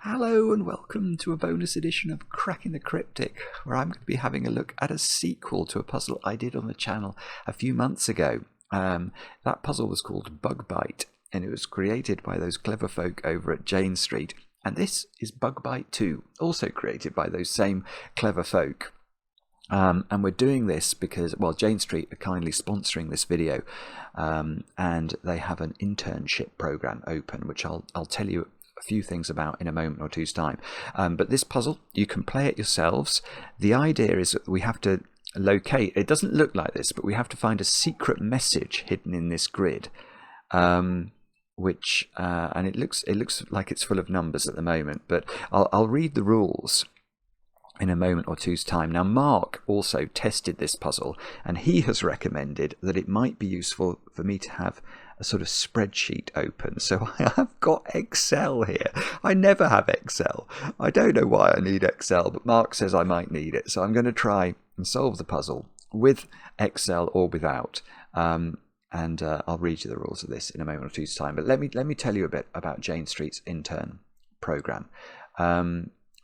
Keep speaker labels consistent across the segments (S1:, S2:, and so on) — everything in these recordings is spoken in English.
S1: Hello and welcome to a bonus edition of Cracking the Cryptic, where I'm going to be having a look at a sequel to a puzzle I did on the channel a few months ago. That puzzle was called Bug Byte, and it was created by those clever folk over at Jane Street. And this is Bug Byte 2, also created by those same clever folk. And we're doing this because, well, Jane Street are kindly sponsoring this video, and they have an internship program open, which I'll tell you a few things about in a moment or two's time. But this puzzle, you can play it yourselves. The idea is that we have to locate, it doesn't look like this, but we have to find a secret message hidden in this grid, which and it looks like it's full of numbers at the moment, but I'll read the rules in a moment or two's time. Now, Mark also tested this puzzle, and he has recommended that it might be useful for me to have a sort of spreadsheet open. So I have got Excel here. I never have Excel. I don't know why I need Excel, but Mark says I might need it. So I'm going to try and solve the puzzle with Excel or without. And I'll read you the rules of this in a moment or two's time. But let me tell you a bit about Jane Street's intern program.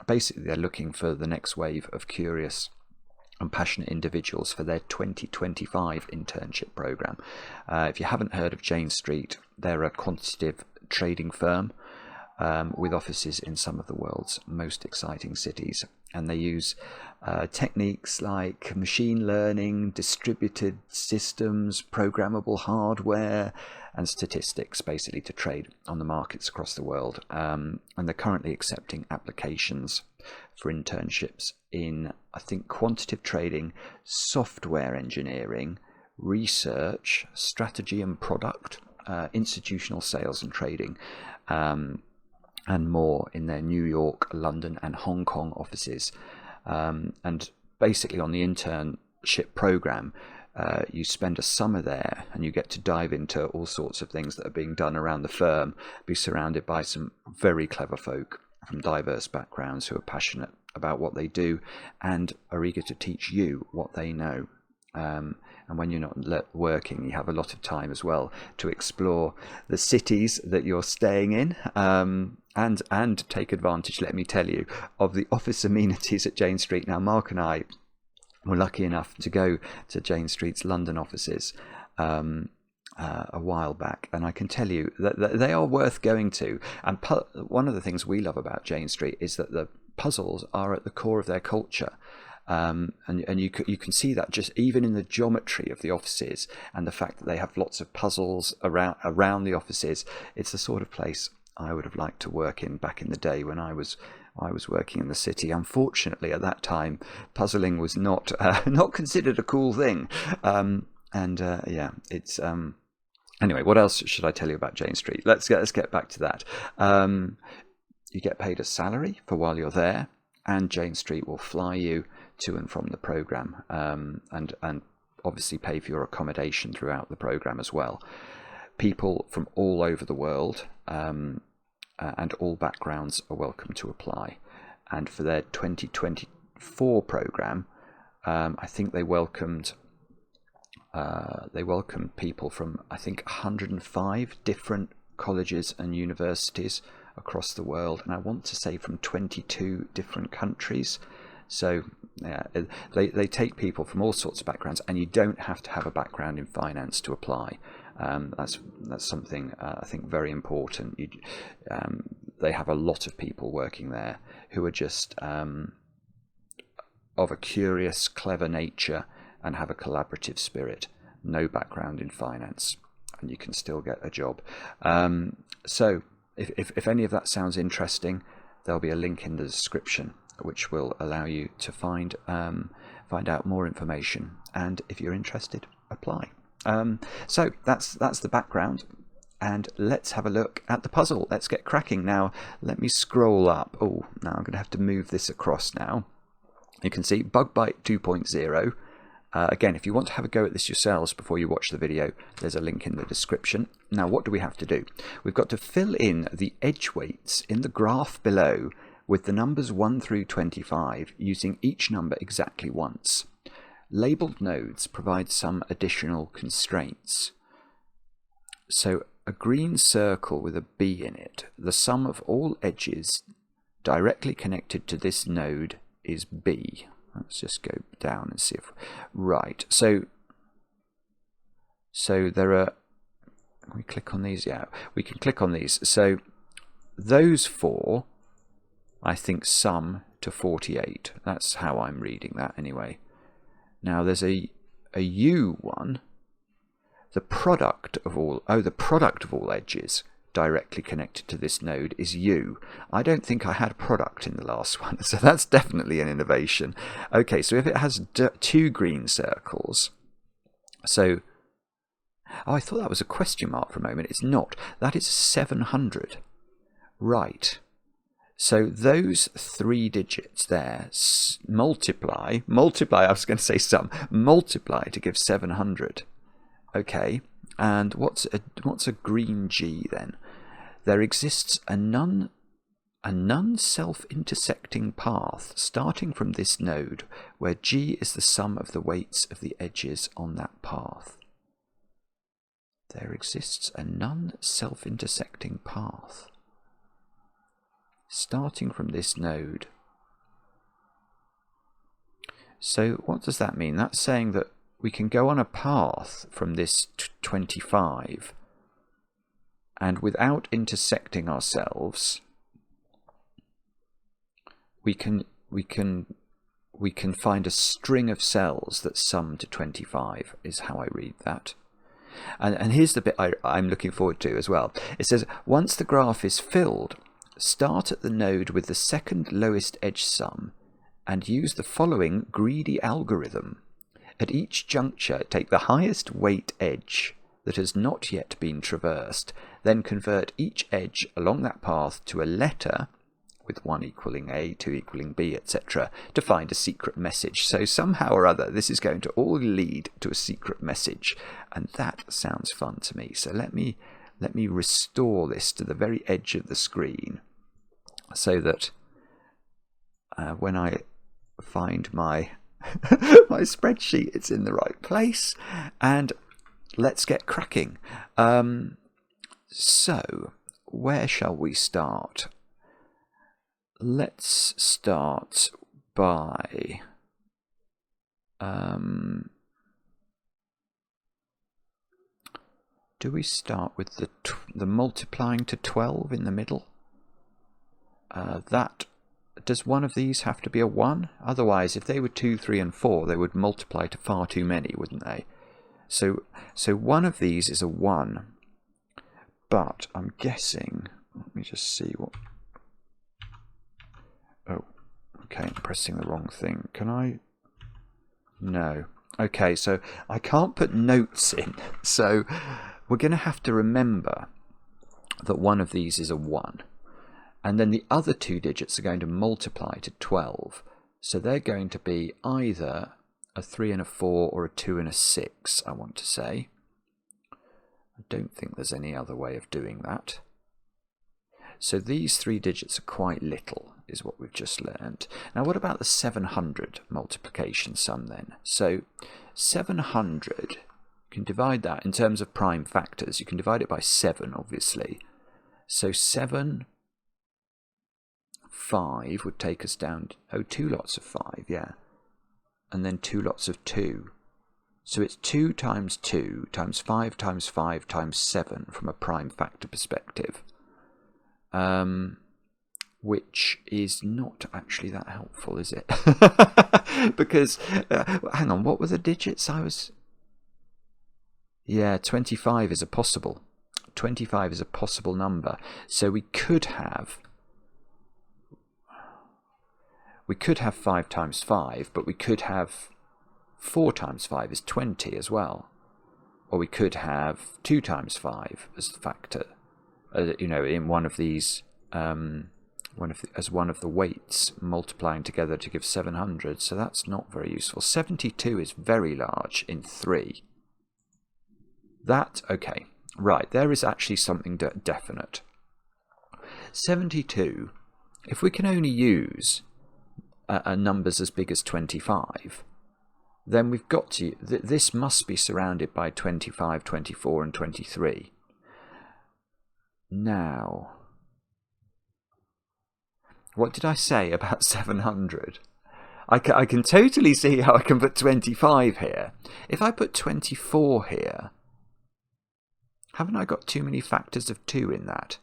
S1: Basically, they're looking for the next wave of curious and passionate individuals for their 2025 internship program. If you haven't heard of Jane Street, they're a quantitative trading firm with offices in some of the world's most exciting cities, and they use techniques like machine learning, distributed systems, programmable hardware, and statistics, basically, to trade on the markets across the world. And they're currently accepting applications for internships in, I think, quantitative trading, software engineering, research, strategy and product, institutional sales and trading, and more in their New York, London and Hong Kong offices. And basically on the internship program, you spend a summer there and you get to dive into all sorts of things that are being done around the firm, be surrounded by some very clever folk from diverse backgrounds who are passionate about what they do and are eager to teach you what they know. And when you're not working, you have a lot of time as well to explore the cities that you're staying in, and take advantage, let me tell you, of the office amenities at Jane Street. Now, Mark and I were lucky enough to go to Jane Street's London offices a while back, and I can tell you that they are worth going to. And one of the things we love about Jane Street is that the puzzles are at the core of their culture. And you can see that just even in the geometry of the offices and the fact that they have lots of puzzles around the offices. It's the sort of place I would have liked to work in back in the day when I was working in the city. Unfortunately, at that time, puzzling was not considered a cool thing. Yeah, it's anyway. What else should I tell you about Jane Street? Let's get back to that. You get paid a salary for while you're there, and Jane Street will fly you to and from the program, and obviously pay for your accommodation throughout the program as well. People from all over the world and all backgrounds are welcome to apply. And for their 2024 program, I think they welcomed people from, I think, 105 different colleges and universities across the world, and I want to say from 22 different countries. So yeah, they take people from all sorts of backgrounds, and you don't have to have a background in finance to apply. That's something I think very important. They have a lot of people working there who are just of a curious, clever nature and have a collaborative spirit. No background in finance, and you can still get a job. So if any of that sounds interesting, there'll be a link in the description which will allow you to find out more information, and if you're interested, apply. So that's the background, and let's have a look at the puzzle. Let's get cracking. Now let me scroll up. Oh, now I'm going to have to move this across now. You can see Bug Byte 2.0. Again, if you want to have a go at this yourselves before you watch the video, there's a link in the description. Now, what do we have to do? We've got to fill in the edge weights in the graph below with the numbers 1 through 25, using each number exactly once. Labeled nodes provide some additional constraints. So a green circle with a B in it, the sum of all edges directly connected to this node is B. Let's just go down and see if... Right, so there are... Can we click on these? Yeah, we can click on these. So those four, I think, sum to 48. That's how I'm reading that anyway. Now there's a U one, the product of all... Oh, the product of all edges directly connected to this node is U. I don't think I had product in the last one, so that's definitely an innovation. Okay, so if it has two green circles, so... Oh, I thought that was a question mark for a moment. It's not. That is 700. Right. So those three digits there multiply, I was going to say sum, multiply to give 700. Okay, and what's a green G then? There exists a non-self-intersecting path starting from this node where G is the sum of the weights of the edges on that path. There exists a non-self-intersecting path starting from this node. So what does that mean? That's saying that we can go on a path from this 25 and without intersecting ourselves, we can find a string of cells that sum to 25 is how I read that. And here's the bit I'm looking forward to as well. It says, once the graph is filled, start at the node with the second lowest edge sum and use the following greedy algorithm. At each juncture, take the highest weight edge that has not yet been traversed, then convert each edge along that path to a letter, with 1 equaling A, 2 equaling B, etc., to find a secret message. So somehow or other, this is going to all lead to a secret message, and that sounds fun to me. So let me restore this to the very edge of the screen, so that when I find my my spreadsheet, it's in the right place, and let's get cracking. So where shall we start? Let's start by do we start with the multiplying to 12 in the middle? That does one of these have to be a 1? Otherwise, if they were 2, 3, and 4, they would multiply to far too many, wouldn't they? So one of these is a 1, but I'm guessing. Let me just see what. Oh, okay, I'm pressing the wrong thing. Can I? No. Okay, so I can't put notes in. So we're going to have to remember that one of these is a 1. And then the other two digits are going to multiply to 12. So they're going to be either a 3 and a 4 or a 2 and a 6, I want to say. I don't think there's any other way of doing that. So these three digits are quite little, is what we've just learned. Now what about the 700 multiplication sum then? So 700, you can divide that in terms of prime factors. You can divide it by 7, obviously. So 7, 5 would take us down, 2 lots of 5, yeah. And then 2 lots of 2. So it's 2 times 2 times 5 times 5 times 7 from a prime factor perspective. Which is not actually that helpful, is it? Because, hang on, what were the digits I was... Yeah, 25 is a possible. 25 is a possible number. So we could have 5 times 5, but we could have 4 times 5 is 20 as well. Or we could have 2 times 5 as the factor, in one of these, as one of the weights multiplying together to give 700. So that's not very useful. 72 is very large in 3. That, okay, right, there is actually something definite. 72, if we can only use numbers as big as 25, then we've got to, this must be surrounded by 25, 24 and 23. Now, What did I say about 700? I can totally see how I can put 25 here. If I put 24 here, haven't I got too many factors of 2 in that?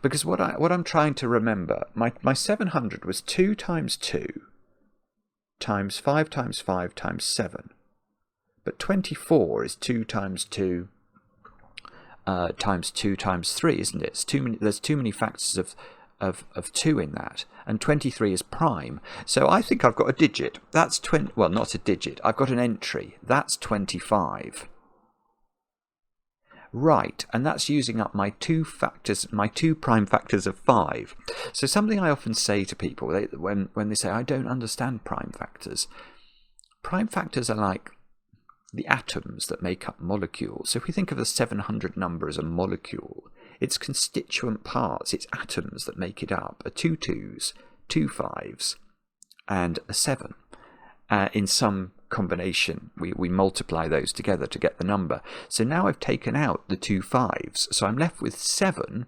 S1: Because what I'm trying to remember, my 700 was 2 times 2 times 5 times 5 times 7. But 24 is 2 times 2 times 2 times 3, isn't it? It's there's too many factors of 2 in that. And 23 is prime. So I think I've got a digit. That's well, not a digit. I've got an entry. That's 25. Right, and that's using up my 2 prime factors of 5. So something I often say to people when they say, I don't understand prime factors. Prime factors are like the atoms that make up molecules. So if we think of the 700 number as a molecule, its constituent parts, its atoms that make it up, are 2 2s, 2 5s, and a 7. In some combination, we multiply those together to get the number. So now I've taken out the 2 5s, so I'm left with 7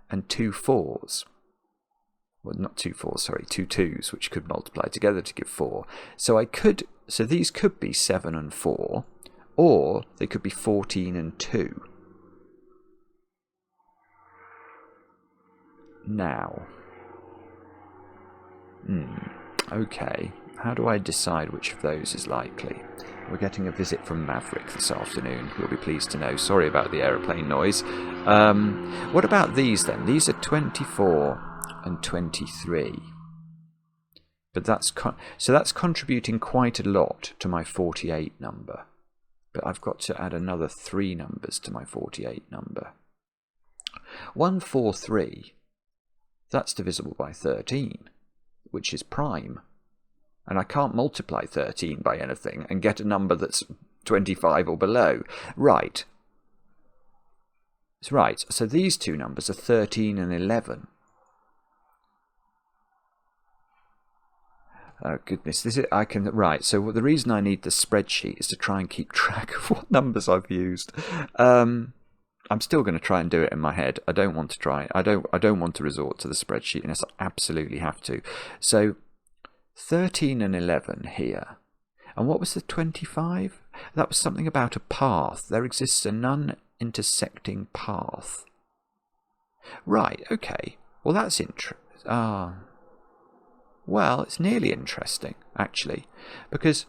S1: and 2 4s. Well, not 2 4s, sorry, 2 2s, which could multiply together to give 4. So these could be 7 and 4, or they could be 14 and 2. Now, okay, how do I decide which of those is likely? We're getting a visit from Maverick this afternoon. You'll be pleased to know. Sorry about the aeroplane noise. What about these then? These are 24 and 23. But that's contributing quite a lot to my 48 number. But I've got to add another 3 numbers to my 48 number. 143. That's divisible by 13, which is prime. And I can't multiply 13 by anything and get a number that's 25 or below. Right. That's right. So these 2 numbers are 13 and 11. Oh goodness, right. So the reason I need the spreadsheet is to try and keep track of what numbers I've used. I'm still going to try and do it in my head. I don't want to try. I don't want to resort to the spreadsheet unless I absolutely have to. So 13 and 11 here. And what was the 25? That was something about a path. There exists a non-intersecting path. Right, okay. Well, that's interesting. Well, it's nearly interesting, actually, because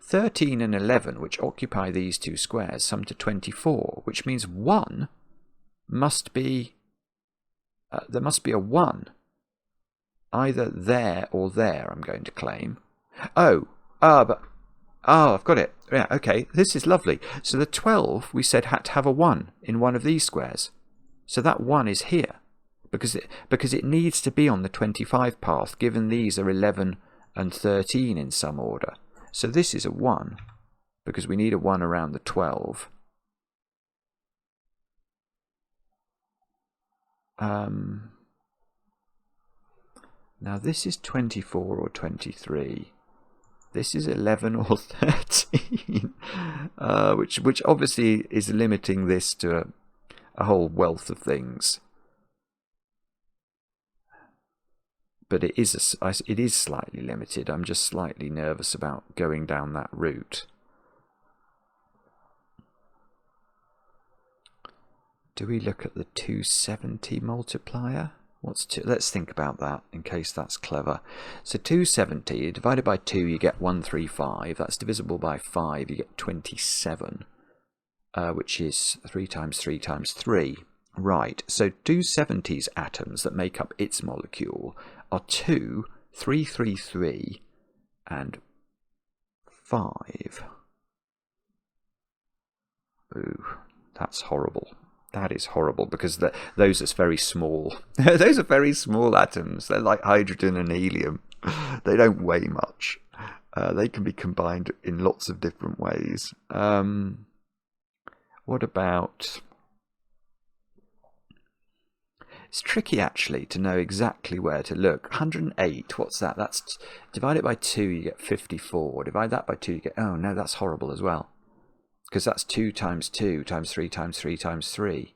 S1: 13 and 11, which occupy these 2 squares, sum to 24, which means 1 must be... there must be a 1. Either there or there, I'm going to claim. I've got it. Yeah, okay, this is lovely. So the 12, we said, had to have a 1 in one of these squares. So that 1 is here, because it needs to be on the 25 path, given these are 11 and 13 in some order. So this is a 1, because we need a 1 around the 12. Now this is 24 or 23. This is 11 or 13, which obviously is limiting this to a whole wealth of things. But it is slightly limited. I'm just slightly nervous about going down that route. Do we look at the 270 multiplier? Let's think about that in case that's clever. So 270 divided by 2, you get 135. That's divisible by 5, you get 27, which is 3 times 3 times 3. Right, so 270's atoms that make up its molecule are 2, 3, 3, 3, and 5. Ooh, that's horrible. That is horrible, because those are very small. Those are very small atoms. They're like hydrogen and helium. They don't weigh much. They can be combined in lots of different ways. What about... It's tricky, actually, to know exactly where to look. 108, what's that? That's divided by 2, you get 54. Divide that by 2, you get... Oh, no, that's horrible as well. Because that's 2 times 2 times 3 times 3 times 3.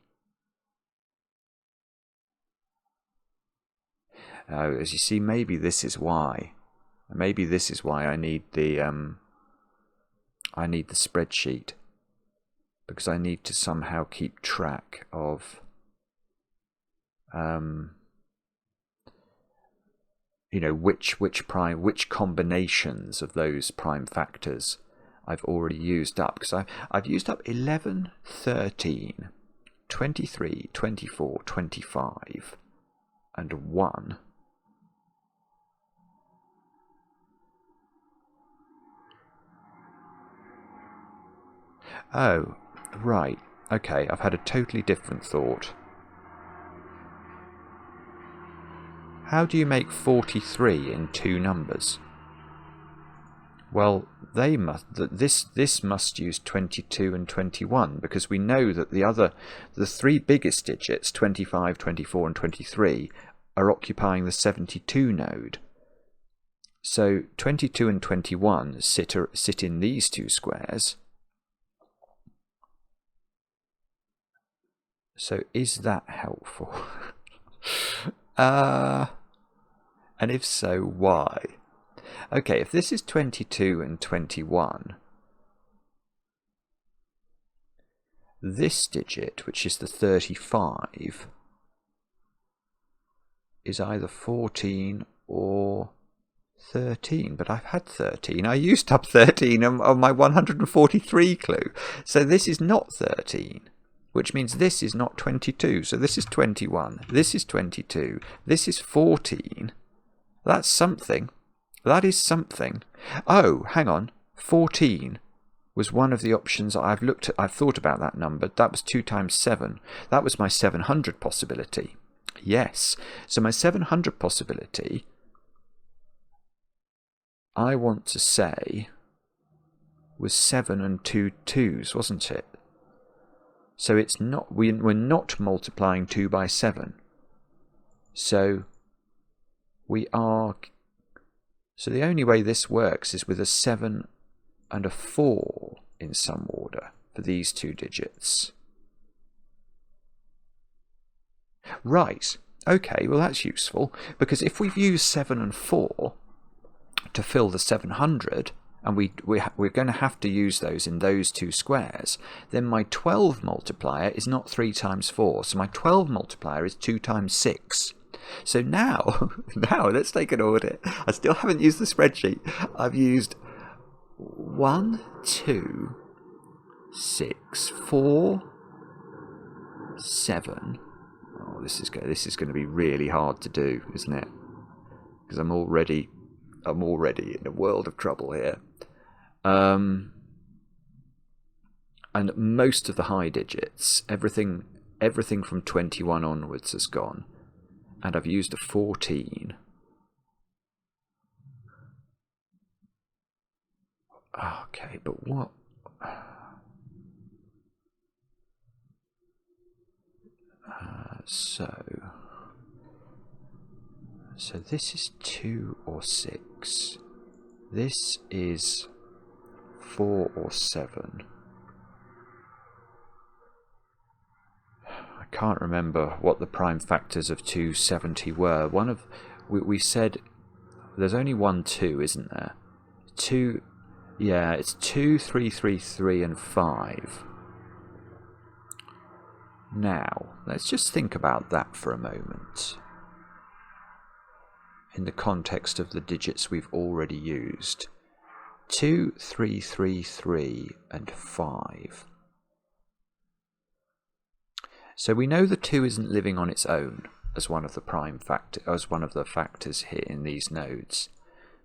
S1: As you see, maybe this is why. Maybe this is why I need the spreadsheet, because I need to somehow keep track of you know, which combinations of those prime factors I've already used up, because I've used up 11, 13, 23, 24, 25 and 1. Oh, right. Okay, I've had a totally different thought. How do you make 43 in 2 numbers? Well, they must. This must use 22 and 21, because we know that the 3 biggest digits, 25, 24, and 23, are occupying the 72 node. So 22 and 21 sit in these 2 squares. So is that helpful? And if so, why? Okay, if this is 22 and 21, this digit, which is the 35, is either 14 or 13, but I've had 13. I used up 13 on my 143 clue. So this is not 13, which means this is not 22. So this is 21, this is 22, this is 14. That's something. That is something. Oh, hang on. 14 was one of the options I've looked at. I've thought about that number. That was 2 times 7. That was my 700 possibility. Yes. So my 700 possibility, I want to say, was 7 and 2 2s, wasn't it? So it's not. We're not multiplying 2 by 7. So we are. So the only way this works is with a 7 and a 4 in some order for these 2 digits. Right. Okay, well that's useful, because if we've used 7 and 4 to fill the 700, and we're going to have to use those in those 2 squares, then my 12 multiplier is not 3 times 4. So my 12 multiplier is 2 times 6. So now let's take an audit. I still haven't used the spreadsheet. I've used 1, 2, 6, 4, 7. Oh, this is going to be really hard to do, isn't it? Because I'm already in a world of trouble here. And most of the high digits, everything from 21 onwards has gone. And I've used a 14. Okay, but what? So this is 2 or 6. This is 4 or 7. I can't remember what the prime factors of 270 were. We said there's only 1 2, isn't there? 2, yeah, it's 2, 3, 3, 3, and 5. Now, let's just think about that for a moment, in the context of the digits we've already used. 2, 3, 3, 3, and 5. So we know the 2 isn't living on its own as one of the factors here in these nodes,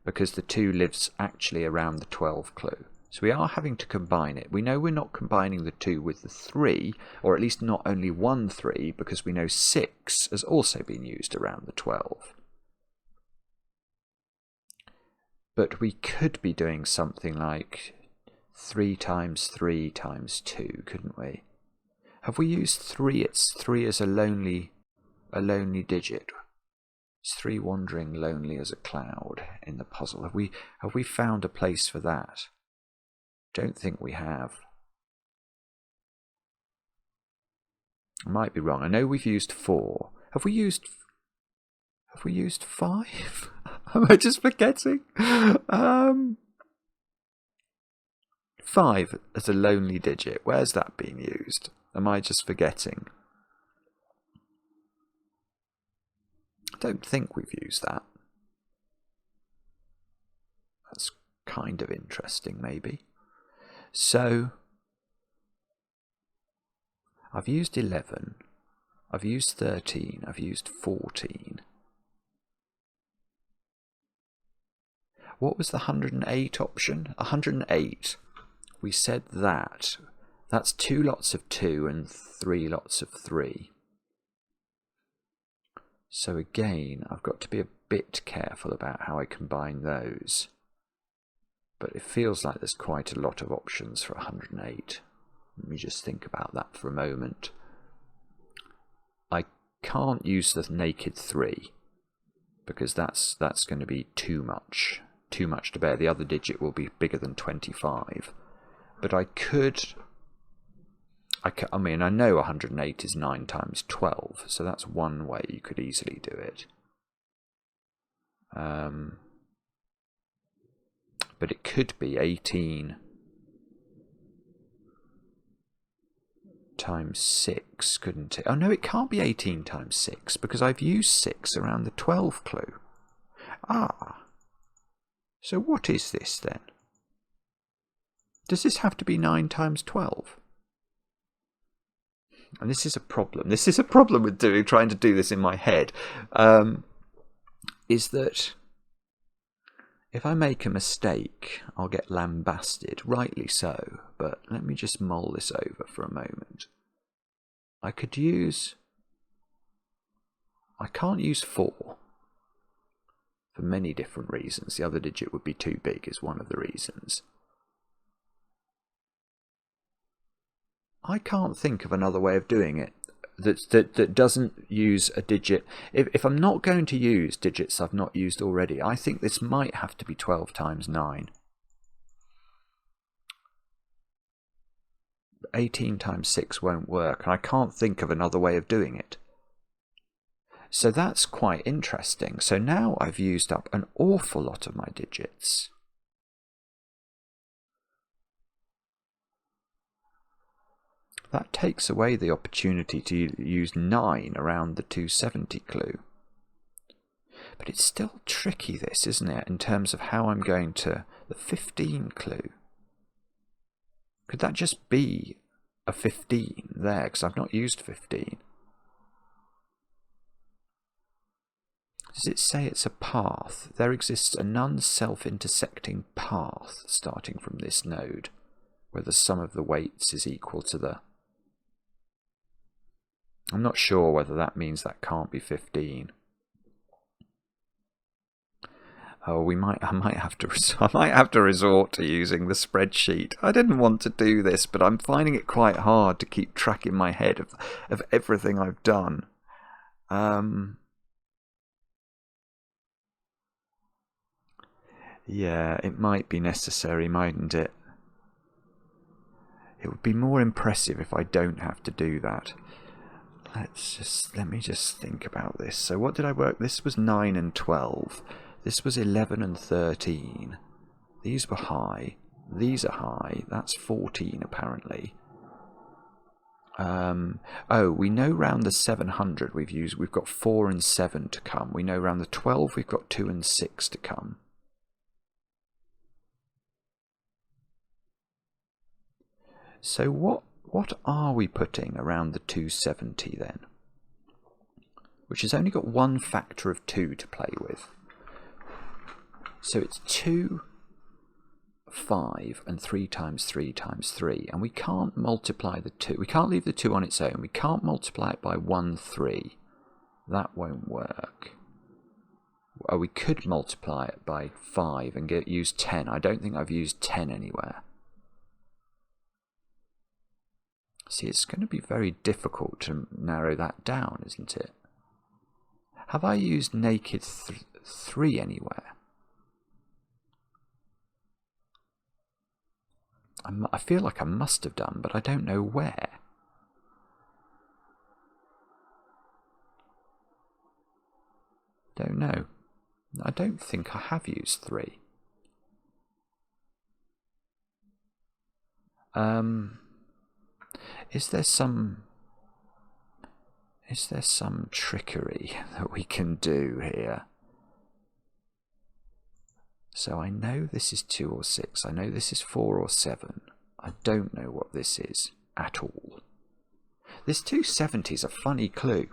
S1: because the 2 lives actually around the 12 clue. So we are having to combine it. We know we're not combining the 2 with the 3, or at least not only 1 3, because we know 6 has also been used around the 12. But we could be doing something like 3 times 3 times 2, couldn't we? Have we used 3? It's 3 as a lonely digit. It's 3 wandering lonely as a cloud in the puzzle. Have we found a place for that? Don't think we have. I might be wrong. I know we've used 4. Have we used we used 5? Am I just forgetting? 5 as a lonely digit. Where's that being used? Am I just forgetting? I don't think we've used that. That's kind of interesting, maybe. So, I've used 11. I've used 13. I've used 14. What was the 108 option? 108. We said that. That's 2 lots of 2 and 3 lots of 3. So again, I've got to be a bit careful about how I combine those. But it feels like there's quite a lot of options for 108. Let me just think about that for a moment. I can't use the naked 3 because that's going to be too much to bear. The other digit will be bigger than 25. But I mean, I know 108 is 9 times 12, so that's one way you could easily do it. But it could be 18 times 6, couldn't it? Oh no, it can't be 18 times 6 because I've used 6 around the 12 clue. Ah, so what is this then? Does this have to be 9 times 12? And this is a problem. This is a problem with trying to do this in my head. Is that if I make a mistake, I'll get lambasted, rightly so. But let me just mull this over for a moment. I can't use 4 for many different reasons. The other digit would be too big is one of the reasons. I can't think of another way of doing it that doesn't use a digit. If I'm not going to use digits I've not used already, I think this might have to be 12 times 9. 18 times 6 won't work, and I can't think of another way of doing it. So that's quite interesting. So now I've used up an awful lot of my digits. That takes away the opportunity to use 9 around the 270 clue. But it's still tricky, this, isn't it, in terms of how I'm going to... The 15 clue. Could that just be a 15 there? Because I've not used 15. Does it say it's a path? There exists a non-self-intersecting path starting from this node, where the sum of the weights is equal to the... I'm not sure whether that means that can't be 15. Oh, I might have to resort to using the spreadsheet. I didn't want to do this, but I'm finding it quite hard to keep track in my head of everything I've done. Yeah, it might be necessary, mightn't it? It would be more impressive if I don't have to do that. Let me just think about this. So what did I work? This was 9 and 12. This was 11 and 13. These were high. These are high. That's 14 apparently. Oh, we know round the 700 we've got 4 and 7 to come. We know round the 12 we've got 2 and 6 to come. So what are we putting around the 270 then? Which has only got one factor of 2 to play with. So it's 2, 5, and 3 times 3 times 3. And we can't multiply the 2. We can't leave the 2 on its own. We can't multiply it by 1, 3. That won't work. Oh, we could multiply it by 5 and use 10. I don't think I've used 10 anywhere. See, it's going to be very difficult to narrow that down, isn't it? Have I used naked 3 anywhere? I feel like I must have done, but I don't know where. Don't know. I don't think I have used 3. Is there some trickery that we can do here? So I know this is 2 or 6. I know this is 4 or 7. I don't know what this is at all. This 270 is a funny clue.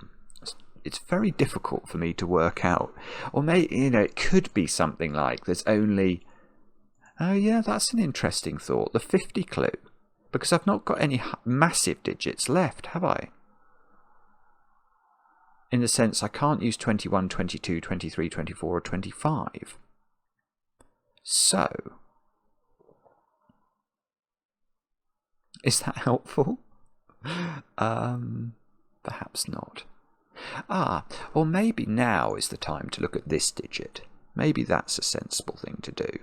S1: It's very difficult for me to work out. Or maybe, it could be something like there's only... Oh yeah, that's an interesting thought. The 50 clue. Because I've not got any massive digits left, have I? In the sense I can't use 21, 22, 23, 24 or 25. So, is that helpful? Perhaps not. Or maybe now is the time to look at this digit. Maybe that's a sensible thing to do.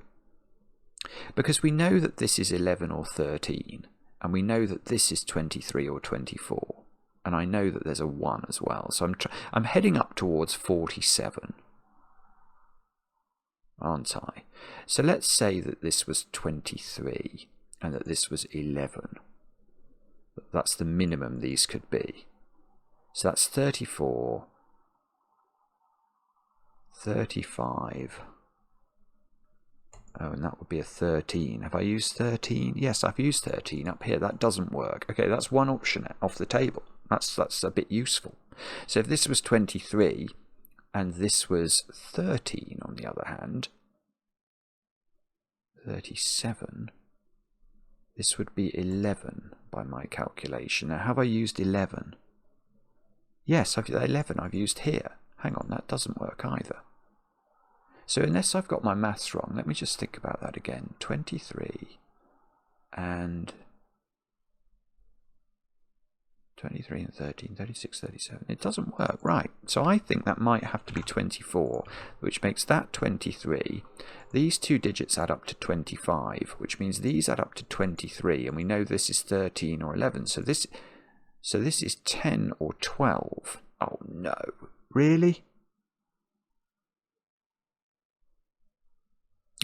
S1: Because we know that this is 11 or 13, and we know that this is 23 or 24, and I know that there's a 1 as well. So I'm heading up towards 47. Aren't I? So let's say that this was 23 and that this was 11. That's the minimum these could be. So that's 34, 35. Oh, and that would be a 13. Have I used 13? Yes, I've used 13 up here. That doesn't work. Okay, that's one option off the table. That's a bit useful. So if this was 23 and this was 13 on the other hand, 37, this would be 11 by my calculation. Now, have I used 11? Yes, 11 I've used here. Hang on, that doesn't work either. So unless I've got my maths wrong, let me just think about that again. 23 and 23 and 13, 36, 37. It doesn't work, right. So I think that might have to be 24, which makes that 23. These two digits add up to 25, which means these add up to 23, and we know this is 13 or 11. So this is 10 or 12. Oh no, really?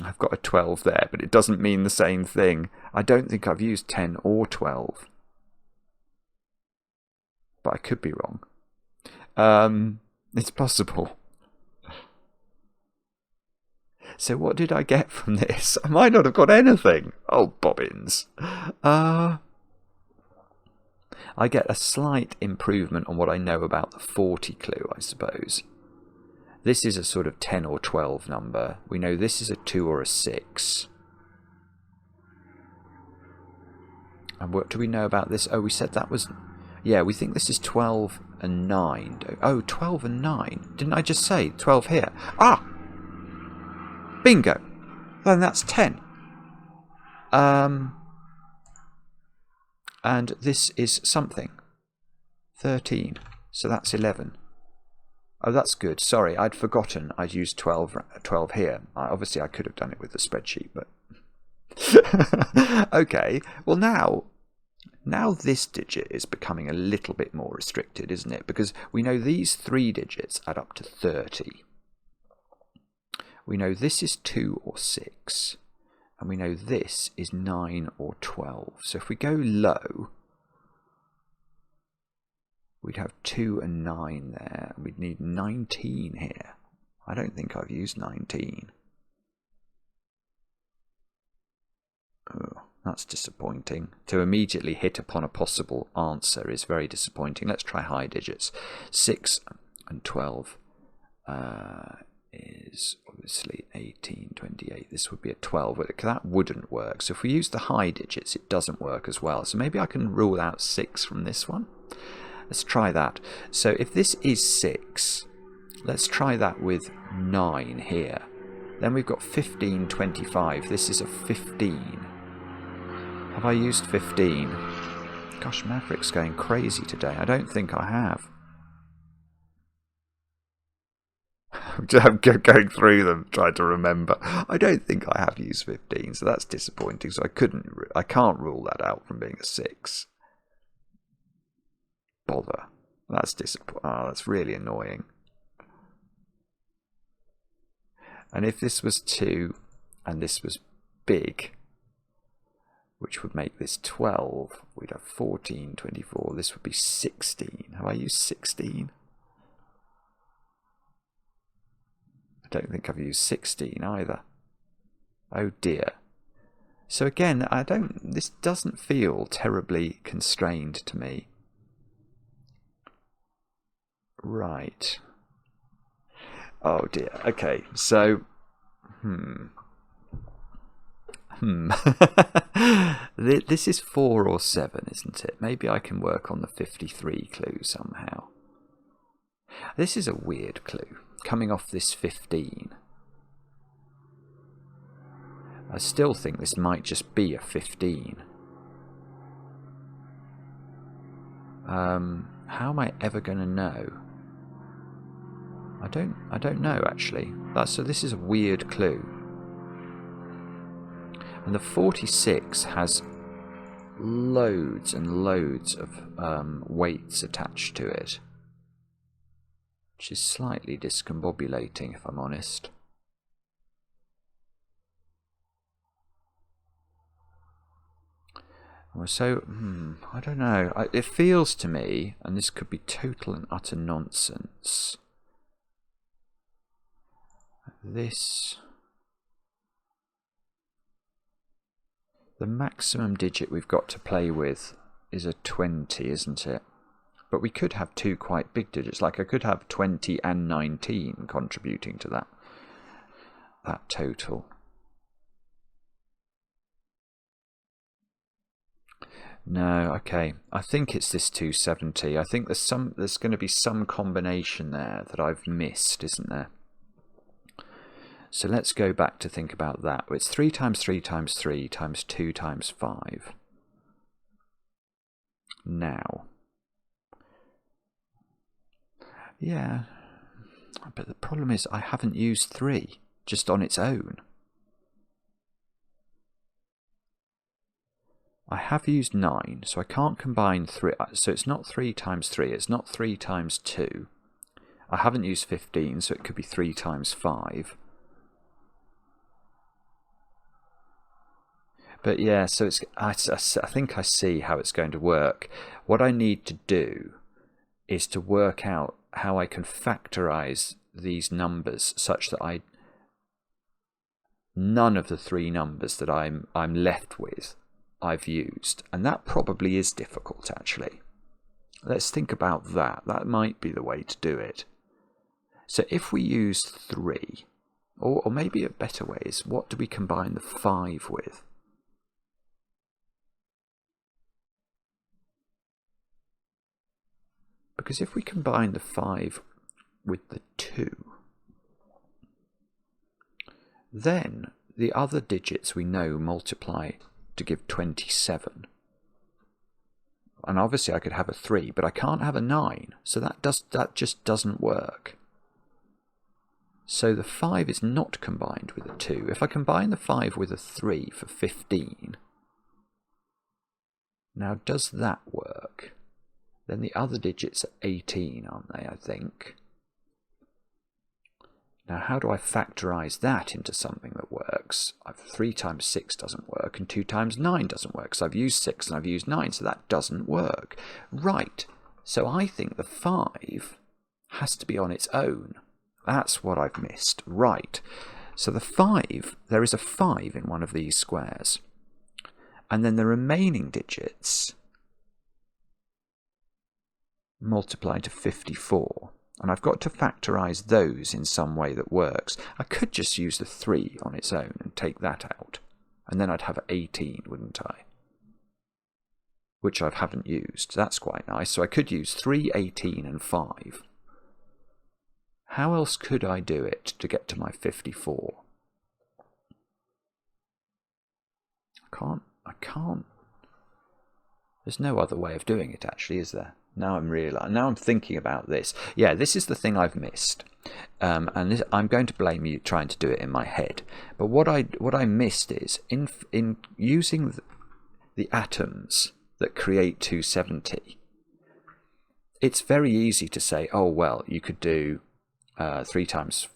S1: I've got a 12 there, but it doesn't mean the same thing. I don't think I've used 10 or 12. But I could be wrong. It's possible. So what did I get from this? I might not have got anything. Oh, bobbins. I get a slight improvement on what I know about the 40 clue, I suppose. This is a sort of 10 or 12 number. We know this is a 2 or a 6. And what do we know about this? Oh, we said that was... Yeah, we think this is 12 and 9. Oh, 12 and 9. Didn't I just say 12 here? Ah! Bingo! Then that's 10. And this is something. 13. So that's 11. Oh, that's good. Sorry, I'd forgotten I'd used 12 here. Obviously, I could have done it with the spreadsheet, but... Okay, well now this digit is becoming a little bit more restricted, isn't it? Because we know these 3 digits add up to 30. We know this is 2 or 6. And we know this is 9 or 12. So if we go low, we'd have 2 and 9 there. And we'd need 19 here. I don't think I've used 19. Oh, that's disappointing. To immediately hit upon a possible answer is very disappointing. Let's try high digits. 6 and 12 is obviously 18, 28. This would be a 12. That wouldn't work. So if we use the high digits, it doesn't work as well. So maybe I can rule out 6 from this one. Let's try that. So if this is 6, let's try that with 9 here. Then we've got 15, 25. This is a 15. Have I used 15? Gosh, Maverick's going crazy today. I don't think I have. I'm going through them, trying to remember. I don't think I have used 15, so that's disappointing. So I can't rule that out from being a 6. Bother. That's disappointing. Oh, that's really annoying. And if this was 2 and this was big, which would make this 12, we'd have 14, 24. This would be 16. Have I used 16? I don't think I've used 16 either. Oh dear. So again, this doesn't feel terribly constrained to me. Right. Oh dear. Okay, so this is 4 or 7, isn't it? Maybe I can work on the 53 clue somehow. This is a weird clue, coming off this 15. I still think this might just be a 15. How am I ever going to know? I don't know actually. So this is a weird clue. And the 46 has loads and loads of weights attached to it, which is slightly discombobulating, if I'm honest. So, I don't know. It feels to me, and this could be total and utter nonsense, the maximum digit we've got to play with is a 20, isn't it? But we could have 2 quite big digits, like I could have 20 and 19 contributing to that total. No, okay. I think it's this 270. I think there's going to be some combination there that I've missed, isn't there? So let's go back to think about that. It's 3 times 3 times 3 times 2 times 5. Now. Yeah. But the problem is I haven't used 3 just on its own. I have used 9, so I can't combine 3. So it's not 3 times 3, it's not 3 times 2. I haven't used 15, so it could be 3 times 5. But yeah, so I think I see how it's going to work. What I need to do is to work out how I can factorize these numbers such that none of the 3 numbers that I'm left with I've used, and that probably is difficult actually. Let's think about that. That might be the way to do it. So if we use 3, or maybe a better way is, what do we combine the 5 with? Because if we combine the 5 with the 2, then the other digits we know multiply to give 27. And obviously I could have a 3, but I can't have a 9, so that just doesn't work. So the 5 is not combined with a 2. If I combine the 5 with a 3 for 15, now does that work? Then the other digits are 18, aren't they, I think? Now, how do I factorize that into something that works? 3 times 6 doesn't work, and 2 times 9 doesn't work, so I've used 6 and I've used 9, so that doesn't work. Right, so I think the 5 has to be on its own. That's what I've missed. Right, so the 5, there is a 5 in one of these squares. And then the remaining digits multiply to 54. And I've got to factorize those in some way that works. I could just use the 3 on its own and take that out. And then I'd have 18, wouldn't I? Which I haven't used. That's quite nice. So I could use 3, 18 and 5. How else could I do it to get to my 54? I can't. There's no other way of doing it actually, is there? Now I'm thinking about this. Yeah, this is the thing I've missed, and I'm going to blame you trying to do it in my head. But what I missed is in using the atoms that create 270. It's very easy to say, oh well, you could do 3 times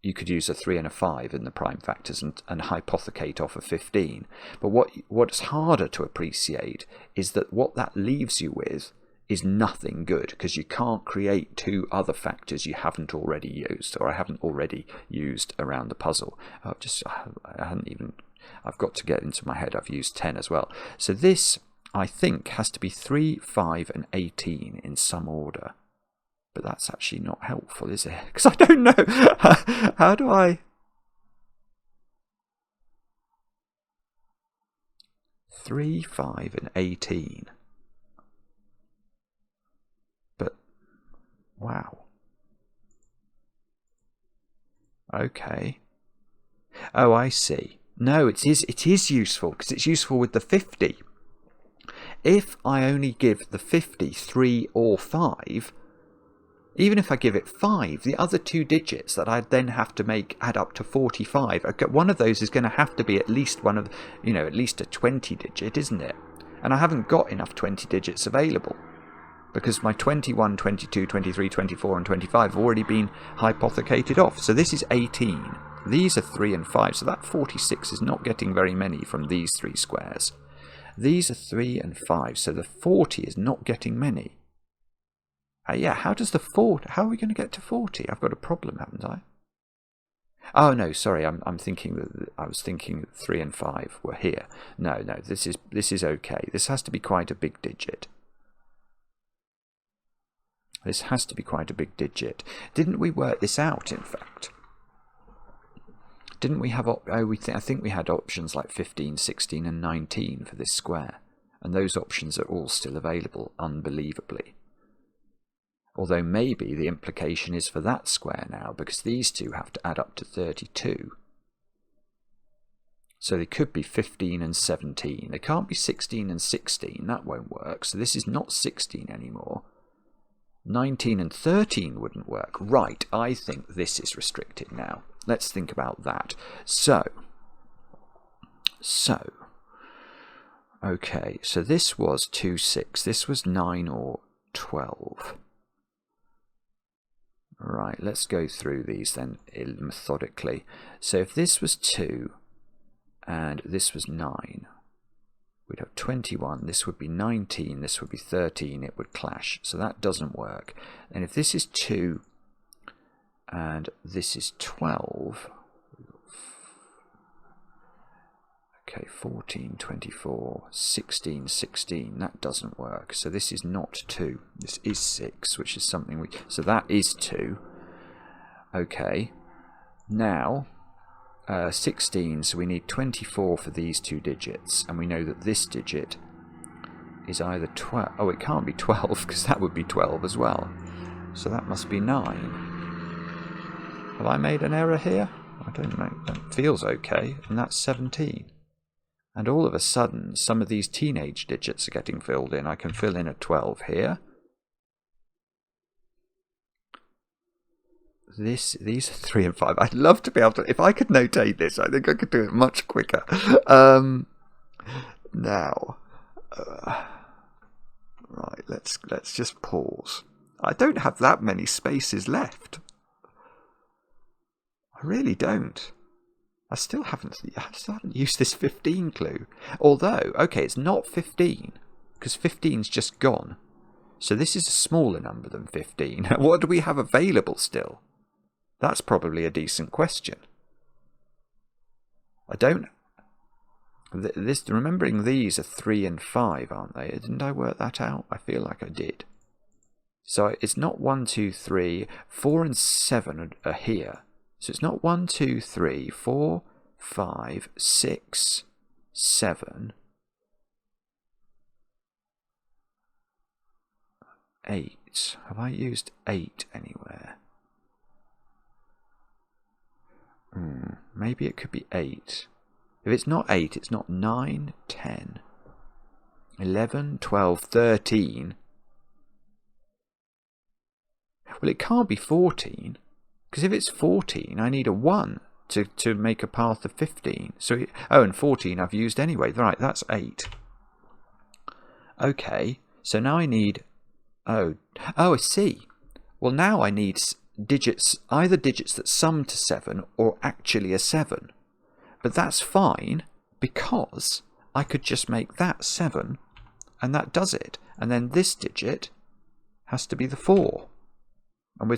S1: you could use a 3 and a 5 in the prime factors and hypothecate off of 15. But what's harder to appreciate is that what that leaves you with is nothing good, because you can't create 2 other factors you haven't already used, or I haven't already used around the puzzle. I've got to get into my head, I've used 10 as well. So this, I think, has to be 3, 5 and 18 in some order. But that's actually not helpful, is it? Because I don't know. How do I... 3, 5 and 18. But, wow. Okay. Oh, I see. No, it is useful, because it's useful with the 50. If I only give the 50 3 or 5... Even if I give it 5, the other 2 digits that I then have to make add up to 45. One of those is going to have to be at least at least a 20 digit, isn't it? And I haven't got enough 20 digits available, because my 21, 22, 23, 24 and 25 have already been hypothecated off. So this is 18. These are 3 and 5, so that 46 is not getting very many from these 3 squares. These are 3 and 5, so the 40 is not getting many. Yeah, how are we going to get to 40? I've got a problem, haven't I? Oh no, sorry, I'm thinking that I was thinking 3 and 5 were here. No, this is okay. This has to be quite a big digit. This has to be quite a big digit. Didn't we work this out, in fact? Didn't we have I think we had options like 15, 16 and 19 for this square. And those options are all still available, unbelievably. Although maybe the implication is for that square now, because these 2 have to add up to 32. So they could be 15 and 17. They can't be 16 and 16. That won't work. So this is not 16 anymore. 19 and 13 wouldn't work. Right, I think this is restricted now. Let's think about that. So, okay, so this was 2, 6. This was 9 or 12. Right, let's go through these then methodically. So if this was 2 and this was 9, we'd have 21, this would be 19, this would be 13, it would clash. So that doesn't work. And if this is 2 and this is 12, okay, 14, 24, 16, 16, that doesn't work. So this is not 2, this is 6, which is something so that is 2. Okay, now 16, so we need 24 for these 2 digits, and we know that this digit is either 12, oh it can't be 12, because that would be 12 as well. So that must be 9. Have I made an error here? I don't know, that feels okay, and that's 17. And all of a sudden, some of these teenage digits are getting filled in. I can fill in a 12 here. These are 3 and 5. I'd love to be able to... If I could notate this, I think I could do it much quicker. Now... right, let's just pause. I don't have that many spaces left. I really don't. I still haven't used this 15 clue. Although, okay, it's not 15, because 15's just gone. So this is a smaller number than 15. What do we have available still? That's probably a decent question. I don't... remembering these are 3 and 5, aren't they? Didn't I work that out? I feel like I did. So it's not 1, 2, 3. 4 and 7 are here. So it's not 1, 2, 3, 4, 5, 6, 7, 8. Have I used 8 anywhere? Maybe it could be 8. If it's not 8, it's not 9, 10, 11, 12, 13. Well, it can't be 14. Because if it's 14, I need a 1 to make a path of 15. So, and 14 I've used anyway. Right, that's 8. Okay, so now I need... Oh, I see. Well, now I need digits, either digits that sum to 7 or actually a 7. But that's fine because I could just make that 7 and that does it. And then this digit has to be the 4. And we're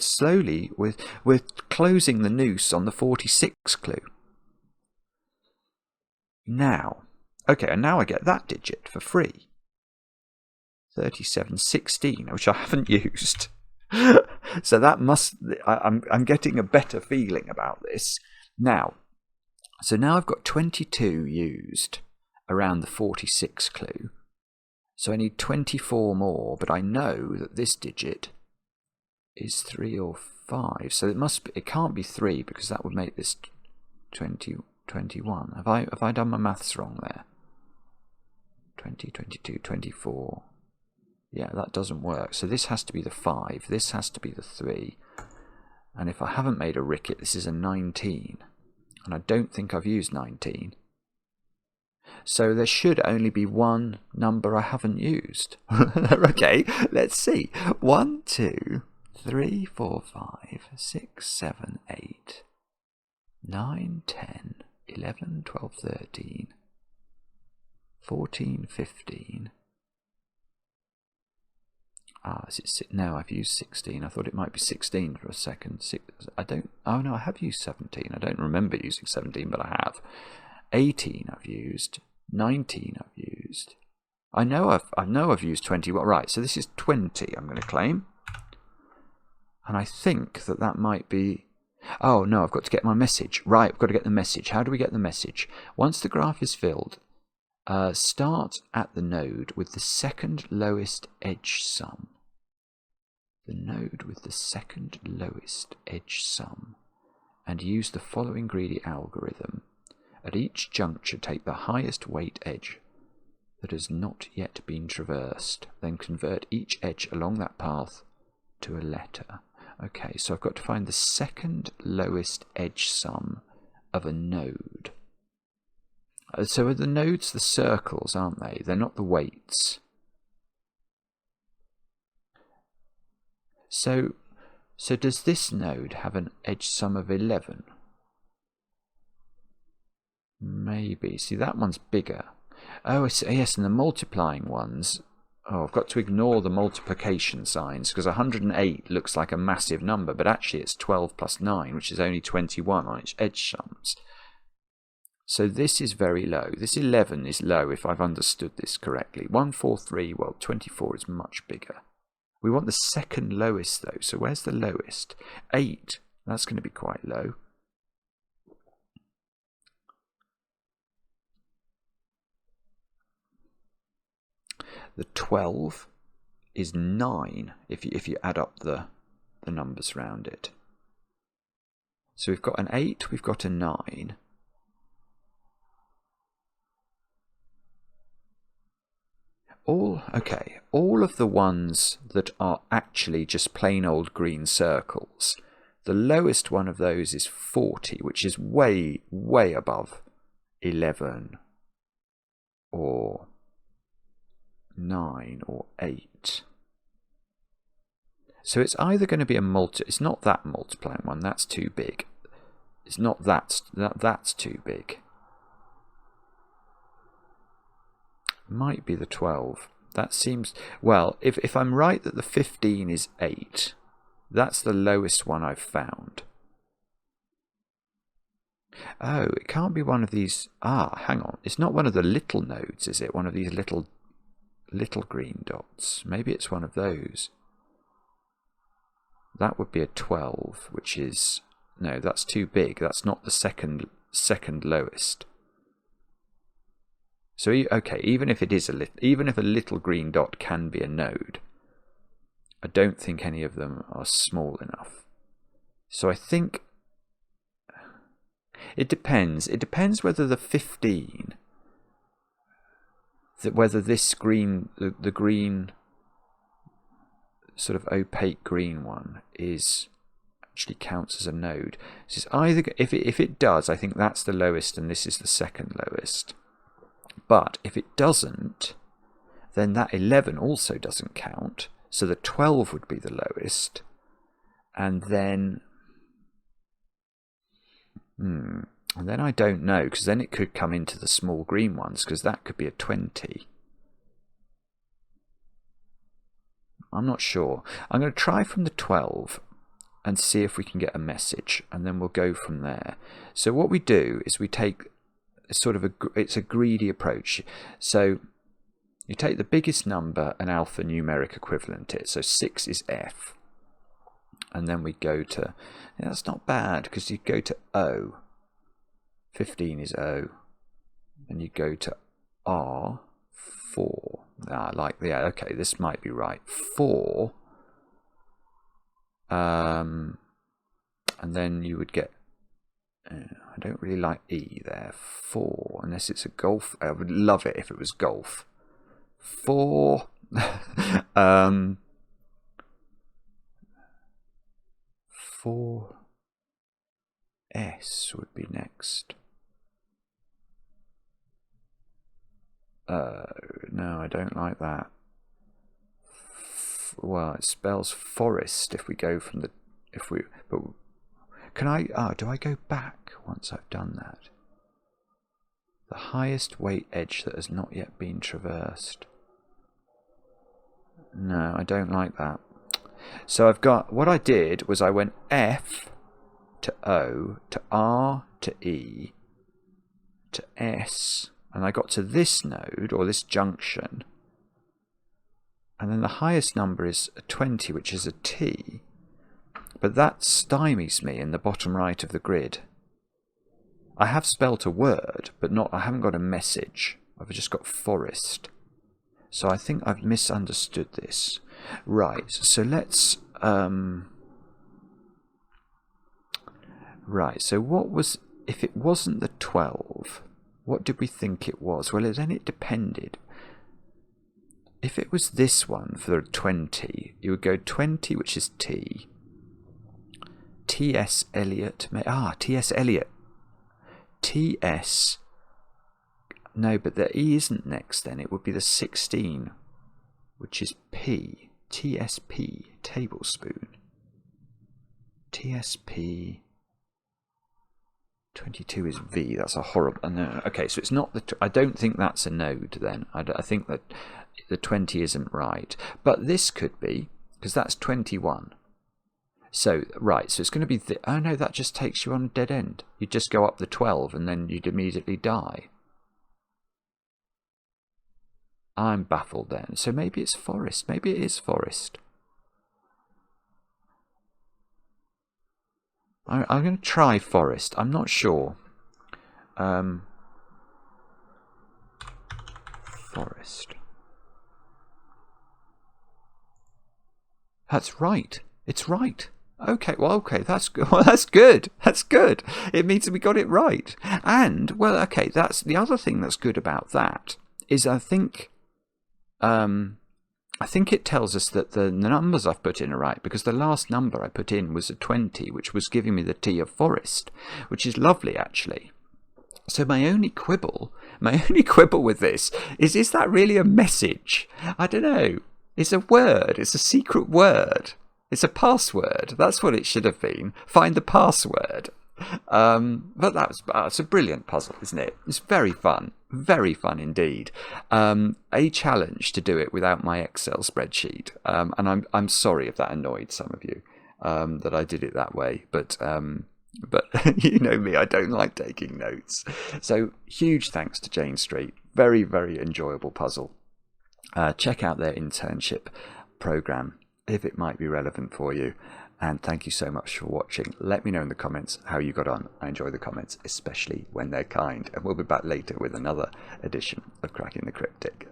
S1: closing the noose on the 46 clue. Now, okay, and now I get that digit for free. 3716, which I haven't used. So that must, I'm getting a better feeling about this. Now, so now I've got 22 used around the 46 clue. So I need 24 more, but I know that this digit is 3 or 5. So it can't be 3 because that would make this 21. Have I done my maths wrong there? 20, 22, 24. Yeah, that doesn't work. So this has to be the 5. This has to be the 3. And if I haven't made a ricket, this is a 19. And I don't think I've used 19. So there should only be one number I haven't used. Okay, let's see. 1, 2, 3, 4, 5, 6, 7, 8, 9, 10, 11, 12, 13, 14, 15. Is it? No, I've used 16. I thought it might be 16 for a second. Oh no, I have used 17. I don't remember using 17, but I have. 18 I've used. 19 I've used. I know I've used 20. Well, right, so this is 20 I'm going to claim. And I think that might be... Oh no, I've got to get my message. Right, I've got to get the message. How do we get the message? Once the graph is filled, start at the node with the second lowest edge sum. The node with the second lowest edge sum. And use the following greedy algorithm. At each juncture, take the highest weight edge that has not yet been traversed. Then convert each edge along that path to a letter. Okay, so I've got to find the second lowest edge sum of a node. So are the nodes the circles, aren't they? They're not the weights. So does this node have an edge sum of 11? Maybe. See, that one's bigger. Oh, yes, and the multiplying ones... Oh, I've got to ignore the multiplication signs, because 108 looks like a massive number, but actually it's 12 plus 9, which is only 21 on its edge sums. So this is very low. This 11 is low, if I've understood this correctly. 143, well, 24 is much bigger. We want the second lowest, though. So where's the lowest? 8. That's going to be quite low. The 12 is 9 if you add up the numbers around it. So we've got an 8, we've got a 9. All of the ones that are actually just plain old green circles, the lowest one of those is 40, which is way, way above 11 or 9 or 8. So it's either going to be it's not that multiplying one, that's too big. It's not that's too big. Might be the 12. That seems... Well, if I'm right that the 15 is 8, that's the lowest one I've found. Oh, it can't be one of these... hang on. It's not one of the little nodes, is it? One of these little green dots. Maybe it's one of those. That would be a 12, which is... No, that's too big. That's not the second lowest. So, okay, even if a little green dot can be a node, I don't think any of them are small enough. So I think it depends. It depends whether the 15, whether this green, the green, sort of opaque green one actually counts as a node. So it's either, if it does, I think that's the lowest and this is the second lowest. But if it doesn't, then that 11 also doesn't count. So the 12 would be the lowest. And then I don't know, because then it could come into the small green ones, because that could be a 20. I'm not sure. I'm going to try from the 12 and see if we can get a message, and then we'll go from there. So what we do is we take sort of it's a greedy approach. So you take the biggest number and alphanumeric equivalent it. So 6 is F. And then we go to, that's not bad, because you go to O. 15 is O. And you go to R, 4. Okay, this might be right. 4. And then you would get, I don't really like E there. 4, unless it's a golf. I would love it if it was golf. 4. 4S would be next. No, I don't like that. Well, it spells forest if we go from the, but can I, do I go back once I've done that? The highest weight edge that has not yet been traversed. No, I don't like that. So I've got, what I did was I went F to O to R to E to S, and I got to this node, or this junction, and then the highest number is a 20, which is a T, but that stymies me in the bottom right of the grid. I have spelt a word, but I haven't got a message. I've just got forest. So I think I've misunderstood this. Right, so let's... Right, so what was... If it wasn't the 12, what did we think it was? Well, then it depended. If it was this one for the 20, you would go 20, which is T. T.S. Eliot. T.S. Eliot. T.S. No, but the E isn't next then. It would be the 16, which is P. TSP, tablespoon. TSP. 22 is V. That's a horrible... No, okay, so it's not the... I don't think that's a node then. I think that the 20 isn't right. But this could be, because that's 21. So, right, so it's going to be... Oh, no, that just takes you on a dead end. You'd just go up the 12 and then you'd immediately die. I'm baffled then. So maybe it's forest. Maybe it is forest. I'm going to try forest. I'm not sure. Forest. That's right. It's right. Okay, well, okay, that's good. Well, that's good. That's good. It means we got it right. And, well, okay, that's the other thing that's good about that is I think it tells us that the numbers I've put in are right, because the last number I put in was a 20, which was giving me the T of forest, which is lovely, actually. So my only quibble with this is that really a message? I don't know. It's a word. It's a secret word. It's a password. That's what it should have been. Find the password. But that's a brilliant puzzle, isn't it? It's very fun indeed. A challenge to do it without my Excel spreadsheet, and I'm sorry if that annoyed some of you, that I did it that way, but you know me, I don't like taking notes. So huge thanks to Jane Street. Very, very enjoyable puzzle. Check out their internship program if it might be relevant for you. And thank you so much for watching. Let me know in the comments how you got on. I enjoy the comments, especially when they're kind. And we'll be back later with another edition of Cracking the Cryptic.